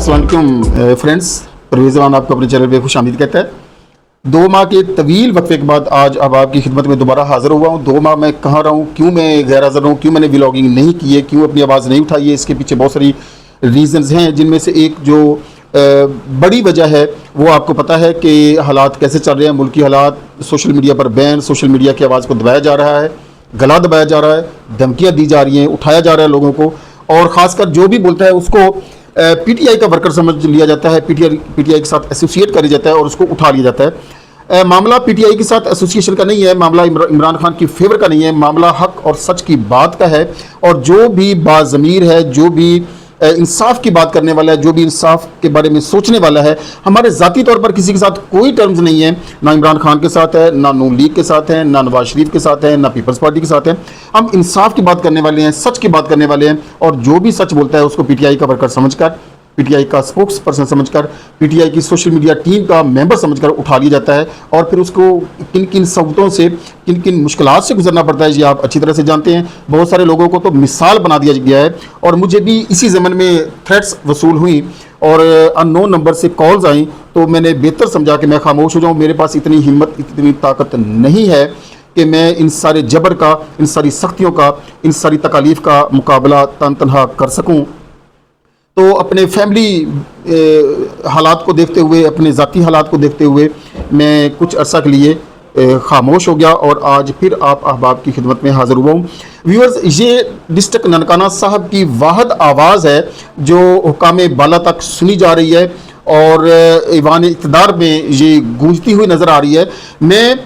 अस्सलाम वालेकुम फ्रेंड्स, परवेज़ जमान आपको अपने चैनल पे खुश आमदीद कहता है। 2 माह के तवील वक्फे के बाद आज अब आपकी खिदमत में दोबारा हाज़िर हुआ हूँ। 2 माह मैं कहाँ रहा हूँ, क्यों मैं गैर हाज़िर हूँ, क्यों मैंने व्लॉगिंग नहीं की है, क्यों अपनी आवाज़ नहीं उठाई है, इसके पीछे बहुत सारी रीज़न्स हैं, जिनमें से एक जो बड़ी वजह है वो आपको पता है कि हालात कैसे चल रहे हैं, मुल्की हालात, सोशल मीडिया पर बैन, सोशल मीडिया की आवाज़ को दबाया जा रहा है, गला दबाया जा रहा है, धमकियाँ दी जा रही हैं, उठाया जा रहा है लोगों को, और ख़ासकर जो भी बोलता है उसको पीटीआई का वर्कर समझ लिया जाता है, पीटीआई के साथ एसोसिएट कर जाता है और उसको उठा लिया जाता है। मामला पीटीआई के साथ एसोसिएशन का नहीं है, मामला इमरान खान की फेवर का नहीं है, मामला हक और सच की बात का है। और जो भी बाज़मीर है, जो भी इंसाफ की बात करने वाला है, जो भी इंसाफ के बारे में सोचने वाला है, हमारे ज़ाती तौर पर किसी के साथ कोई टर्म्स नहीं है, ना इमरान खान के साथ है, ना नून लीग के साथ है, ना नवाज शरीफ के साथ है, ना पीपल्स पार्टी के साथ है। हम इंसाफ की बात करने वाले हैं, सच की बात करने वाले हैं, और जो भी सच बोलता है उसको पीटीआई का वर्कर समझकर, पीटीआई का स्पोक्स पर्सन समझकर, पीटीआई की सोशल मीडिया टीम का मेंबर समझकर उठा लिया जाता है, और फिर उसको किन किन सबूतों से, किन किन मुश्किलात से गुजरना पड़ता है, ये आप अच्छी तरह से जानते हैं। बहुत सारे लोगों को तो मिसाल बना दिया गया है, और मुझे भी इसी ज़मन में थ्रेट्स वसूल हुई और अननोन नंबर से कॉल्स आई, तो मैंने बेहतर समझा कि मैं खामोश हो जाऊँ। मेरे पास इतनी हिम्मत, इतनी ताकत नहीं है कि मैं इन सारे जबर का, इन सारी सख्तियों का, इन सारी तकालीफ का मुकाबला तनहा कर सकूँ। तो अपने फैमिली हालात को देखते हुए, अपने ज़ाती हालात को देखते हुए मैं कुछ अरसा के लिए खामोश हो गया, और आज फिर आप अहबाब की खिदमत में हाज़िर हुआ हूँ। व्यूअर्स, ये डिस्ट्रिक्ट ननकाना साहब की वाहिद आवाज़ है जो हुकाम बाला तक सुनी जा रही है, और ईवान इक़्तिदार में ये गूंजती हुई नज़र आ रही है। मैं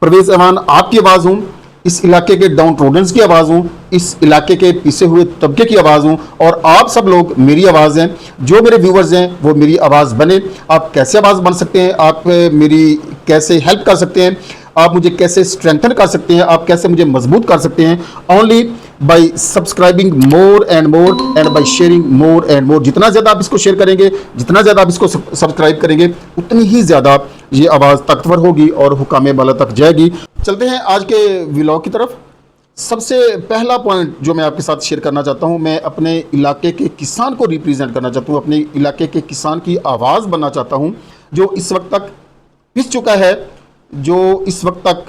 परवेज़ जमान आपकी आवाज़ हूँ, इस इलाके के डाउन ट्रोडन्स की आवाज़ हूँ, इस इलाके के पिसे हुए तबके की आवाज़ हूँ, और आप सब लोग मेरी आवाज़ हैं। जो मेरे व्यूवर्स हैं वो मेरी आवाज़ बने। आप कैसे आवाज़ बन सकते हैं, आप मेरी कैसे हेल्प कर सकते हैं, आप मुझे कैसे स्ट्रेंथन कर सकते हैं, आप कैसे मुझे मजबूत कर सकते हैं? Only by subscribing more and by sharing more and more. जितना ज़्यादा आप इसको शेयर करेंगे, जितना ज़्यादा आप इसको सब्सक्राइब करेंगे, उतनी ही ज़्यादा ये आवाज़ ताकतवर होगी और हुकाम बाला तक जाएगी। चलते हैं आज के व्लॉग की तरफ। सबसे पहला पॉइंट जो मैं आपके साथ शेयर करना चाहता हूँ, मैं अपने इलाके के किसान को रिप्रेजेंट करना चाहता हूँ, अपने इलाके के किसान की आवाज़ बनना चाहता हूँ, जो इस वक्त तक पिस चुका है, जो इस वक्त तक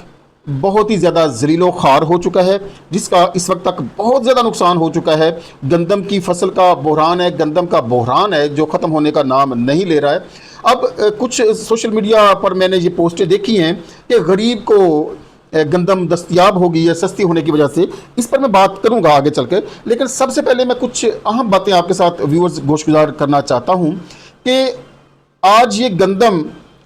बहुत ही ज़्यादा ज़लीलो ख़ार हो चुका है, जिसका इस वक्त तक बहुत ज़्यादा नुकसान हो चुका है। गंदम की फसल का बहरान है, गंदम का बहरान है जो ख़त्म होने का नाम नहीं ले रहा है। अब कुछ सोशल मीडिया पर मैंने ये पोस्टें देखी हैं कि गरीब को गंदम दस्तयाब होगी या सस्ती होने की वजह से। इस पर मैं बात करूंगा आगे चल के, लेकिन सबसे पहले मैं कुछ अहम बातें आपके साथ व्यूअर्स गोशगुजार करना चाहता हूं कि आज ये गंदम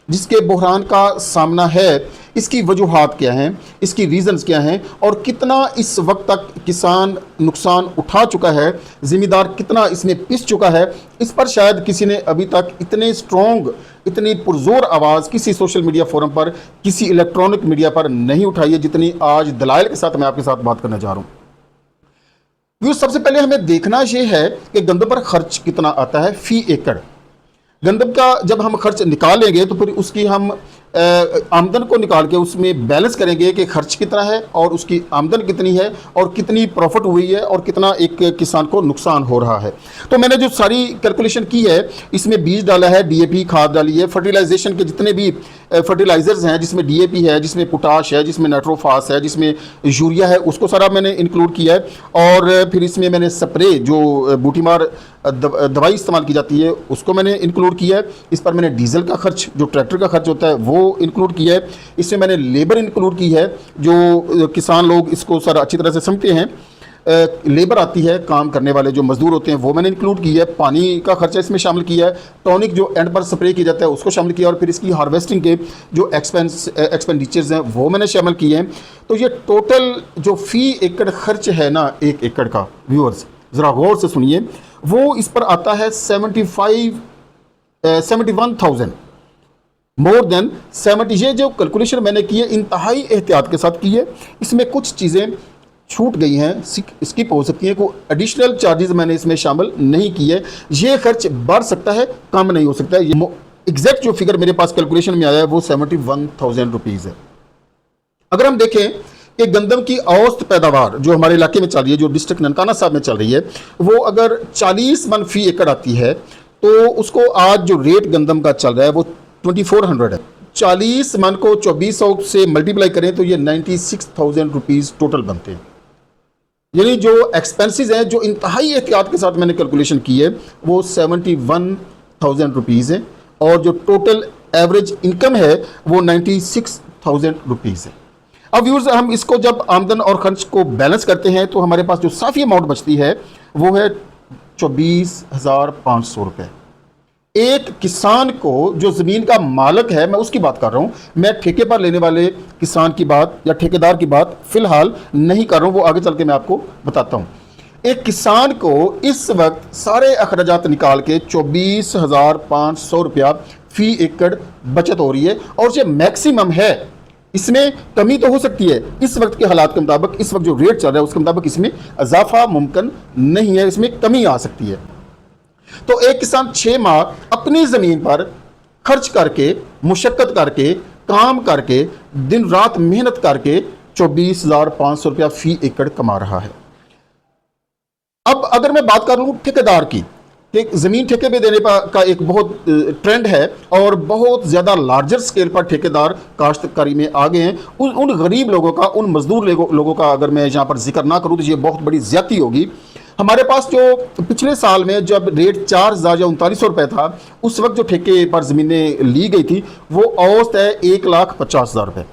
जिसके बहरान का सामना है, इसकी वजूहात क्या हैं, इसकी रीज़न्स क्या हैं, और कितना इस वक्त तक किसान नुकसान उठा चुका है, ज़िम्मेदार कितना इसमें पिस चुका है। इस पर शायद किसी ने अभी तक इतने स्ट्रॉन्ग, इतनी पुरजोर आवाज़ किसी सोशल मीडिया फोरम पर, किसी इलेक्ट्रॉनिक मीडिया पर नहीं उठाई है, जितनी आज दलाइल के साथ मैं आपके साथ बात करने जा रहा हूँ। सबसे पहले हमें देखना यह है कि गंदम पर खर्च कितना आता है फ़ी एकड़। गंदम का जब हम खर्च निकालेंगे तो फिर उसकी हम आमदन को निकाल के उसमें बैलेंस करेंगे कि खर्च कितना है और उसकी आमदन कितनी है और कितनी प्रॉफिट हुई है और कितना एक किसान को नुकसान हो रहा है। तो मैंने जो सारी कैलकुलेशन की है, इसमें बीज डाला है, डीएपी खाद डाली है, फर्टिलाइजेशन के जितने भी फर्टिलाइजर्स हैं, जिसमें डीएपी है, जिसमें पोटाश है, जिसमें नाइट्रोफास है, जिसमें यूरिया है, उसको सारा मैंने इंक्लूड किया है। और फिर इसमें मैंने स्प्रे जो बूटीमार दवाई इस्तेमाल की जाती है उसको मैंने इंक्लूड किया है। इस पर मैंने डीजल का खर्च, जो ट्रैक्टर का खर्च होता है, वो इंक्लूड किया है। इसमें मैंने लेबर इंक्लूड की है, जो किसान लोग इसको सर अच्छी तरह से समझते हैं, लेबर आती है, काम करने वाले जो मजदूर होते हैं वो मैंने इंक्लूड किया है। पानी का खर्चा इसमें शामिल किया है, टॉनिक जो एंड पर स्प्रे किया जाता है उसको शामिल किया, और फिर इसकी हार्वेस्टिंग के जो एक्सपेंडिचर्स हैं वो मैंने शामिल किए हैं। तो ये टोटल जो फ़ी एकड़ खर्च है ना, 1 एकड़ का, व्यूअर्स ज़रा गौर से सुनिए, वो इस पर आता है 71,000, मोर देन 70। ये जो कैलकुलेशन मैंने की है इंतहाई एहतियात के साथ की है। इसमें कुछ चीज़ें छूट गई हैं, स्किप हो सकती हैं, कोई एडिशनल चार्जेस मैंने इसमें शामिल नहीं किए। ये खर्च बढ़ सकता है, कम नहीं हो सकता है। ये एग्जैक्ट जो फिगर मेरे पास कैलकुलेशन में आया है वो 71,000 रुपीज़ है। अगर हम देखें कि गंदम की औसत पैदावार जो हमारे इलाके में चल रही है, जो डिस्ट्रिक्ट ननकाना साहब में चल रही है, वो अगर 40 मन फ़ी एकड़ आती है तो उसको आज जो रेट गंदम का चल रहा है वो 2400 है। 40 मन को 2400 से मल्टीप्लाई करें तो ये 96,000 रुपीज़ टोटल बनते हैं। यानी जो एक्सपेंसेस हैं, जो इंतहाई एहतियात के साथ मैंने कैलकुलेशन की है, वो 71,000 रुपीज़ है, और जो टोटल एवरेज इनकम है वो 96,000 रुपीज़ है। अब व्यूअर्स, हम इसको जब आमदन और खर्च को बैलेंस करते हैं तो हमारे पास जो साफ़ी अमाउंट बचती है वो है 24,500 रुपये। एक किसान को, जो ज़मीन का मालिक है, मैं उसकी बात कर रहा हूँ, मैं ठेके पर लेने वाले किसान की बात या ठेकेदार की बात फ़िलहाल नहीं कर रहा हूँ, वो आगे चल के मैं आपको बताता हूँ। एक किसान को इस वक्त सारे अखराजात निकाल के 24,500 रुपया फ़ी एकड़ बचत हो रही है, और ये मैक्सिमम है। इसमें कमी तो हो सकती है, इस वक्त के हालात के मुताबिक, इस वक्त जो रेट चल रहा है उसके मुताबिक इसमें इजाफा मुमकिन नहीं है, इसमें कमी आ सकती है। तो एक किसान 6 माह अपनी ज़मीन पर खर्च करके, मुशक्क़त करके, काम करके, दिन रात मेहनत करके 24,500 रुपया फ़ी एकड़ कमा रहा है। अब अगर मैं बात कर लूँ ठेकेदार की, ज़मीन ठेके पे देने का एक बहुत ट्रेंड है, और बहुत ज़्यादा लार्जर स्केल पर ठेकेदार काश्तकारी में आ गए हैं। उन गरीब लोगों का, उन मजदूर लोगों का अगर मैं यहाँ पर जिक्र ना करूँ तो ये बहुत बड़ी ज़्यादती होगी। हमारे पास जो पिछले साल में जब रेट 4,000 या 3900 रुपये था, उस वक्त जो ठेके पर ज़मीनें ली गई थी वो औसत है 1,50,000 रुपये।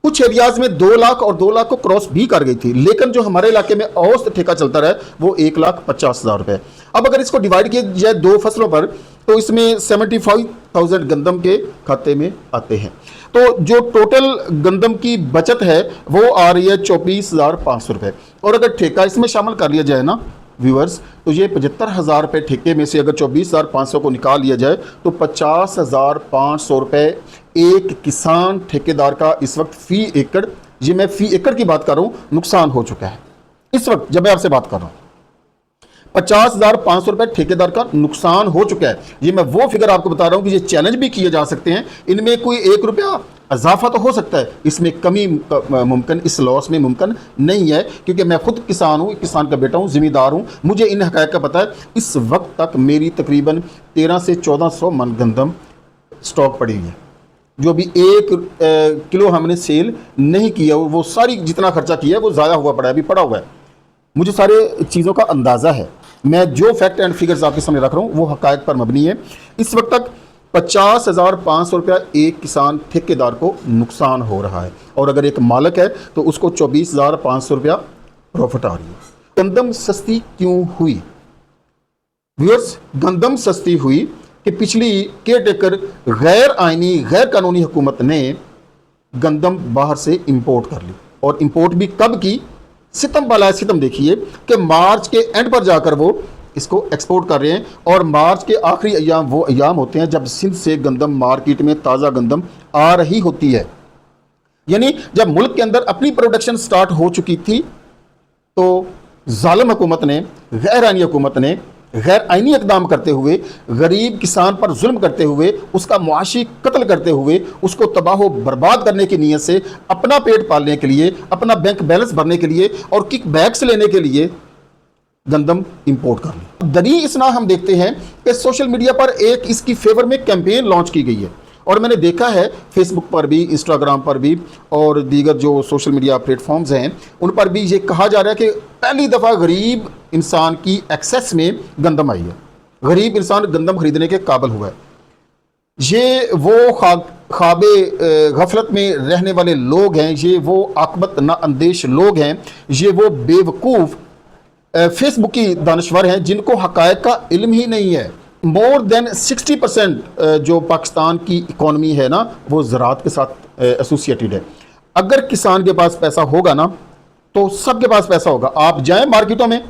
कुछ एरियाज़ में 2 लाख और 2 लाख को क्रॉस भी कर गई थी, लेकिन जो हमारे इलाके में औसत ठेका चलता रहा वो 1,50,000 रुपये। अब अगर इसको डिवाइड किया जाए 2 फसलों पर तो इसमें 75,000 गंदम के खाते में आते हैं। तो जो टोटल गंदम की बचत है वो आ रही है 24,500 रुपये, और अगर ठेका इसमें शामिल कर लिया जाए ना व्यूअर्स, तो ये 75,000 रुपये ठेके में से अगर 24,500 को निकाल लिया जाए तो 50,500 रुपये एक किसान ठेकेदार का इस वक्त फ़ी एकड़, ये मैं फ़ी एकड़ की बात कर रहा हूँ, नुकसान हो चुका है। इस वक्त जब मैं आपसे बात कर रहा हूँ 50,500 रुपये ठेकेदार का नुकसान हो चुका है। ये मैं वो फिगर आपको बता रहा हूँ कि ये चैलेंज भी किए जा सकते हैं, इनमें कोई 1 रुपया इजाफा तो हो सकता है, इसमें कमी मुमकिन, इस लॉस में मुमकिन नहीं है, क्योंकि मैं खुद किसान हूँ, किसान का बेटा हूँ, ज़िम्मेदार हूँ, मुझे इन हक़ाइक़ का पता है। इस वक्त तक मेरी तकरीबन 1300 से 1400 मन गंदम स्टॉक पड़ी हुई है, जो भी 1 किलो हमने सेल नहीं किया, वो सारी जितना खर्चा किया है वो ज़्यादा हुआ पड़ा है, अभी पड़ा हुआ है। मुझे सारे चीज़ों का अंदाज़ा है, मैं जो फैक्ट एंड फिगर्स आपके सामने रख रहा हूँ वो हक़ाइक़ पर मबनी है। इस वक्त तक 50,500 रुपया एक किसान ठेकेदार को नुकसान हो रहा है, और अगर एक मालिक है तो उसको 24,500 रुपया प्रॉफिट आ रही है। गंदम सस्ती क्यों हुई व्यूअर्स? गंदम सस्ती हुई कि पिछली केयर टेकर गैर आइनी, गैर कानूनी हुकूमत ने गंदम बाहर से इंपोर्ट कर ली, और इंपोर्ट भी कब की? सितम वाला सितम देखिए कि मार्च के एंड पर जाकर वो इसको एक्सपोर्ट कर रहे हैं, और मार्च के आखिरी अयाम वो अयाम होते हैं जब सिंध से गंदम मार्केट में ताज़ा गंदम आ रही होती है। यानी जब मुल्क के अंदर अपनी प्रोडक्शन स्टार्ट हो चुकी थी तो जालिम हुकूमत ने, गैर आइनी हुकूमत ने गैर आइनी इक़दाम करते हुए, गरीब किसान पर जुल्म करते हुए, उसका मुआशी कत्ल करते हुए, उसको तबाह बर्बाद करने की नीयत से अपना पेट पालने के लिए, अपना बैंक बैलेंस भरने के लिए और किक बैक्स लेने के लिए गंदम इंपोर्ट कर ली। दरी इसना हम देखते हैं कि सोशल मीडिया पर एक इसकी फेवर में कैंपेन लॉन्च की गई है, और मैंने देखा है फेसबुक पर भी, इंस्टाग्राम पर भी और दीगर जो सोशल मीडिया प्लेटफॉर्म्स हैं उन पर भी ये कहा जा रहा है कि पहली दफ़ा गरीब इंसान की एक्सेस में गंदम आई है, गरीब इंसान गंदम खरीदने के काबिल हुआ है। ये वो ख्वाबे गफलत में रहने वाले लोग हैं, ये वो आकबत ना अंदेश लोग हैं, ये वो बेवकूफ़ फेसबुक की दानश्वर हैं जिनको हक़ाइक़ का इल्म ही नहीं है। मोर देन 60% जो पाकिस्तान की इकॉनमी है ना वो ज़राअत के साथ एसोसिएटेड है। अगर किसान के पास पैसा होगा ना तो सबके पास पैसा होगा। आप जाएं मार्केटों में,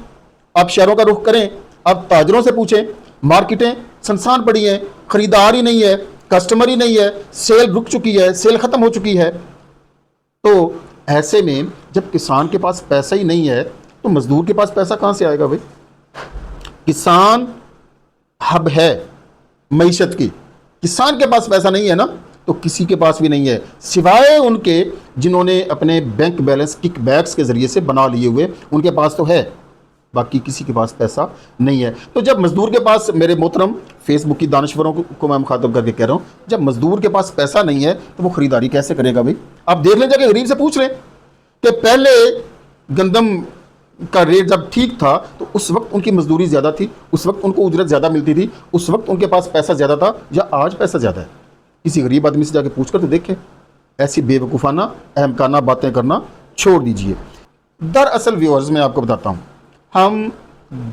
आप शहरों का रुख करें, आप ताजरों से पूछें, मार्केटें सुनसान पड़ी हैं, ख़रीदार ही नहीं है, कस्टमर ही नहीं है, सेल रुक चुकी है, सेल ख़त्म हो चुकी है। तो ऐसे में जब किसान के पास पैसा ही नहीं है तो मज़दूर के पास पैसा कहाँ से आएगा भाई? किसान हब है मईशत की, किसान के पास पैसा नहीं है ना तो किसी के पास भी नहीं है, सिवाय उनके जिन्होंने अपने बैंक बैलेंस किक बैक्स के ज़रिए से बना लिए हुए, उनके पास तो है, बाकी किसी के पास पैसा नहीं है। तो जब मज़दूर के पास मेरे मोहतरम फेसबुक की दानश्वरों को मैं मुखातब करके कह रहा हूँ, जब मजदूर के पास पैसा नहीं है तो वो खरीदारी कैसे करेगा भाई? आप देख लें, जाके गरीब से पूछ लें कि पहले गंदम का रेट जब ठीक था तो उस वक्त उनकी मजदूरी ज़्यादा थी, उस वक्त उनको उजरत ज़्यादा मिलती थी, उस वक्त उनके पास पैसा ज़्यादा था, या आज पैसा ज़्यादा है? किसी गरीब आदमी से जाके पूछ कर तो देखें। ऐसी बेवकूफ़ाना अहमकाना बातें करना छोड़ दीजिए। दरअसल व्यूअर्स, मैं आपको बताता हूँ, हम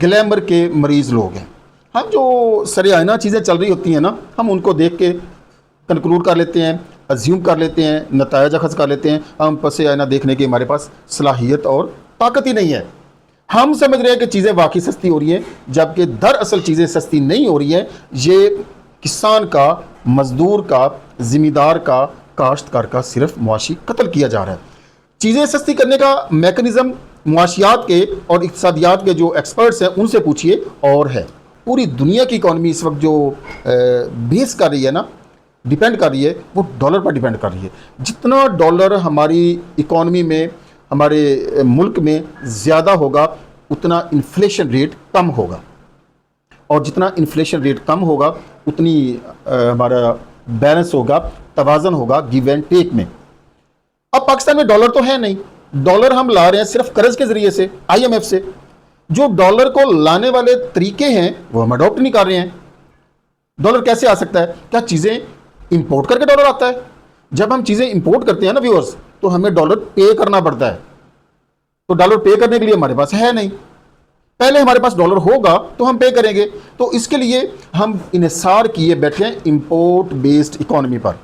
ग्लैमर के मरीज़ लोग हैं। हम जो सरेआना चीज़ें चल रही होती हैं ना, हम उनको देख के कंक्लूड कर लेते हैं, अज्यूम कर लेते हैं, नतायज अखज़ कर लेते हैं। हम पसे आईना देखने की हमारे पास सलाहियत और ताकत ही नहीं है। हम समझ रहे हैं कि चीज़ें वाकई सस्ती हो रही हैं, जबकि दरअसल चीज़ें सस्ती नहीं हो रही हैं। ये किसान का, मजदूर का, ज़िम्मेदार का, काश्तकार का सिर्फ मुआशी कत्ल किया जा रहा है। चीज़ें सस्ती करने का मैकेनिज़्म मुआशियात के और इक़्तिसादियात के जो एक्सपर्ट्स हैं उनसे पूछिए, और है। पूरी दुनिया की इकॉनमी इस वक्त जो बेस कर रही है ना, डिपेंड कर रही है, वो डॉलर पर डिपेंड कर रही है। जितना डॉलर हमारी इकॉनमी में, हमारे मुल्क में ज़्यादा होगा, उतना इन्फ्लेशन रेट कम होगा, और जितना इन्फ्लेशन रेट कम होगा उतनी हमारा बैलेंस होगा, तवाज़न होगा गिव एंड टेक में। अब पाकिस्तान में डॉलर तो है नहीं, डॉलर हम ला रहे हैं सिर्फ कर्ज के ज़रिए से, IMF से। जो डॉलर को लाने वाले तरीके हैं वो हम अडॉप्ट नहीं कर रहे हैं। डॉलर कैसे आ सकता है? क्या चीज़ें इंपोर्ट करके डॉलर आता है? जब हम चीज़ें इंपोर्ट करते हैं ना व्यूअर्स, तो हमें डॉलर पे करना पड़ता है। तो डॉलर पे करने के लिए हमारे पास है नहीं। पहले हमारे पास डॉलर होगा तो हम पे करेंगे। तो इसके लिए हम इन्हिसार किए बैठे हैं इंपोर्ट बेस्ड इकोनॉमी पर,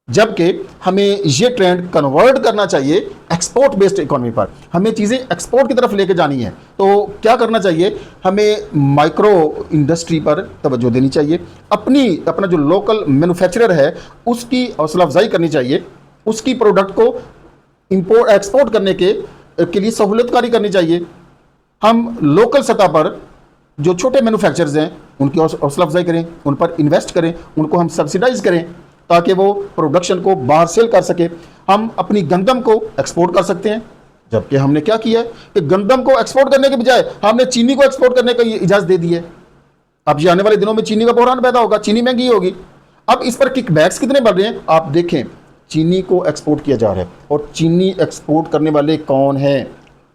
जबकि हमें ये ट्रेंड कन्वर्ट करना चाहिए एक्सपोर्ट बेस्ड इकोनॉमी पर। हमें चीज़ें एक्सपोर्ट की तरफ लेके जानी है। तो क्या करना चाहिए? हमें माइक्रो इंडस्ट्री पर तवज्जो देनी चाहिए। अपना जो लोकल मैन्युफैक्चरर है उसकी हौसला अफजाई करनी चाहिए। उसकी प्रोडक्ट को इंपोर्ट एक्सपोर्ट करने के लिए सहूलतकारी करनी चाहिए। हम लोकल सतह पर जो छोटे मैन्युफैक्चरर्स हैं उनकी हौसला अफजाई करें, उन पर इन्वेस्ट करें, उनको हम सब्सिडाइज करें ताकि वो प्रोडक्शन को बाहर सेल कर सके। हम अपनी गंदम को एक्सपोर्ट कर सकते हैं, जबकि हमने क्या किया है कि गंदम को एक्सपोर्ट करने के बजाय हमने चीनी को एक्सपोर्ट करने की इजाज़त दे दी है। अब ये आने वाले दिनों में चीनी का बहरान पैदा होगा, चीनी महंगी होगी। अब इस पर किकबैक्स कितने बढ़ रहे हैं आप देखें। चीनी को एक्सपोर्ट किया जा रहा है, और चीनी एक्सपोर्ट करने वाले कौन हैं?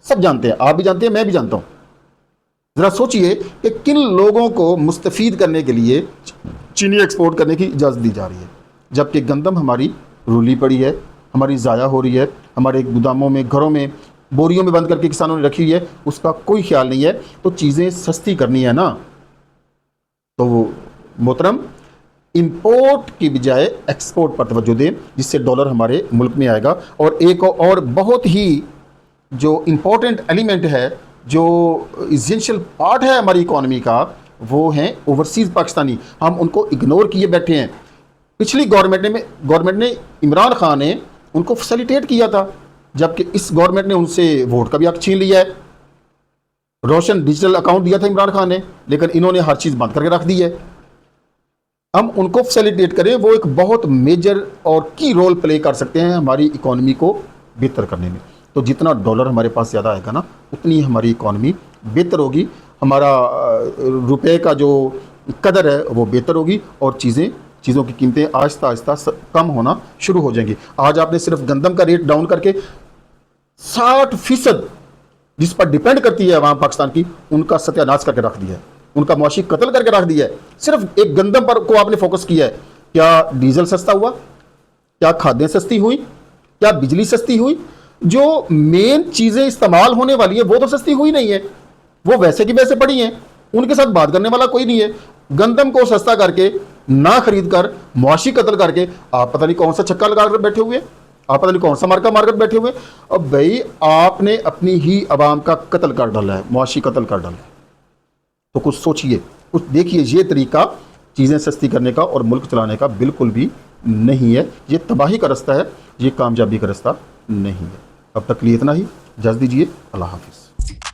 सब जानते हैं, आप भी जानते हैं, मैं भी जानता हूँ। ज़रा सोचिए कि किन लोगों को मुस्तफ़ीद करने के लिए चीनी एक्सपोर्ट करने की इजाज़त दी जा रही है, जबकि गंदम हमारी रूली पड़ी है, हमारी ज़ाया हो रही है, हमारे गोदामों में, घरों में, बोरियों में बंद करके किसानों ने रखी हुई है, उसका कोई ख्याल नहीं है। तो चीज़ें सस्ती करनी है ना, तो मोहतरम इंपोर्ट की बजाय एक्सपोर्ट पर तवज्जो दें, जिससे डॉलर हमारे मुल्क में आएगा। और एक और बहुत ही जो इम्पोर्टेंट एलिमेंट है, जो इसेंशियल पार्ट है हमारी इकॉनमी का, वो हैं ओवरसीज़ पाकिस्तानी। हम उनको इग्नोर किए बैठे हैं। पिछली गवर्नमेंट ने इमरान खान ने उनको फैसिलिटेट किया था, जबकि इस गवर्नमेंट ने उनसे वोट का भी हक छीन लिया है। रोशन डिजिटल अकाउंट दिया था इमरान खान ने, लेकिन इन्होंने हर चीज़ बंद करके रख दी है। हम उनको फैसिलिटेट करें, वो एक बहुत मेजर और की रोल प्ले कर सकते हैं हमारी इकॉनमी को बेहतर करने में। तो जितना डॉलर हमारे पास ज़्यादा आएगा ना, उतनी हमारी इकॉनमी बेहतर होगी, हमारा रुपए का जो कदर है वो बेहतर होगी, और चीज़ों की कीमतें आहिस्ता आहिस्ता कम होना शुरू हो जाएंगी। आज आपने सिर्फ गंदम का रेट डाउन करके 60% जिस पर डिपेंड करती है वहाँ पाकिस्तान की, उनका सत्यानाश करके रख दिया है, उनका मुआशी कत्ल करके रख दिया है। सिर्फ एक गंदम पर को आपने फोकस किया है। क्या डीजल सस्ता हुआ? क्या खादें सस्ती हुई? क्या बिजली सस्ती हुई? जो मेन चीज़ें इस्तेमाल होने वाली है वो तो सस्ती हुई नहीं है, वो वैसे की वैसे पड़ी हैं। उनके साथ बात करने वाला कोई नहीं है। गंदम को सस्ता करके, ना खरीद कर, मुआशी कत्ल करके आप पता नहीं कौन सा छक्का लगा कर बैठे हुए, आप पता नहीं कौन सा मार्का मारकर बैठे हुए। अब भाई आपने अपनी ही आवाम का कत्ल कर डाला है, मुआशी कत्ल कर डाला है। तो कुछ सोचिए, कुछ देखिए। ये तरीका चीज़ें सस्ती करने का और मुल्क चलाने का बिल्कुल भी नहीं है। ये तबाही का रास्ता है, ये कामयाबी का रास्ता नहीं है। अब तक लिए इतना ही, इजाज़त दीजिए। अल्लाह हाफिज़।